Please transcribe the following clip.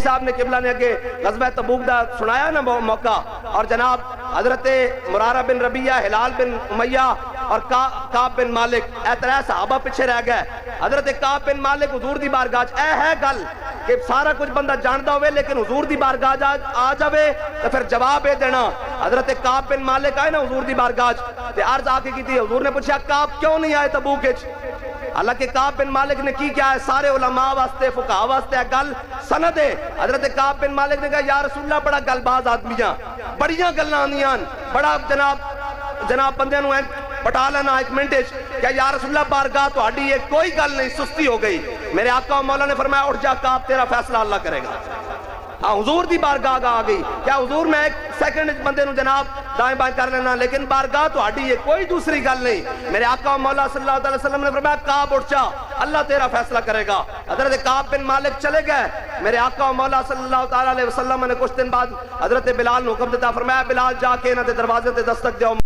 صاحب نے قبلہ نے اگے غزوہ تبوک دا سنایا نا موقع، اور جناب حضرت مرارہ بن ربیعہ، ہلال بن امیہ اور کعب بن مالک، اے ترے صحابہ پیچھے رہ گئے۔ حضرت کعب بن مالک حضور دی بارگاہ اے ہے گل کہ سارا کچھ بندہ جاندا ہوئے لیکن حضور دی بارگاہ آ جاوے تو پھر جواب اے دینا۔ حضرت کعب بن مالک آئے نا حضور دی بارگاہ تے عرض آ کے کی، حضور نے پوچھا کعب کیوں نہیں آئے تبوک وچ؟ حالانکہ کعب بن مالک نے کی کیا ہے، سارے علماء واسطے فقہاء واسطے گل سند ہے۔ حضرت کعب بن مالک نے کہا یا رسول اللہ بڑا گل باز آدمیاں، بڑیاں گلاں آندیاں، بڑا جناب بندے نو پٹا لینا ایک منٹ وچ، کہ یا رسول اللہ بارگاہ تہاڈی یہ کوئی گل نہیں، سستی ہو گئی۔ میرے آقا و مولا نے فرمایا اٹھ جا کعب، تیرا فیصلہ اللہ کرے گا۔ حضور دی بارگاہ آ گئی، کیا حضور میں ایک سیکنڈ بندے نو جناب دائیں بائیں کر لینا، لیکن بارگاہ تو ہاڈی ہے، کوئی دوسری گل نہیں۔ میرے آقا و مولا صلی اللہ علیہ وسلم نے فرمایا کعب اٹھ جا، اللہ تیرا فیصلہ کرے گا۔ حضرت کعب بن مالک چلے گئے۔ میرے آقا و مولا صلی اللہ علیہ وسلم نے کچھ دن بعد حضرت بلال نے حکم دیتا، فرمایا بلال جا کے انہاں دے دروازے تے دستک دیو۔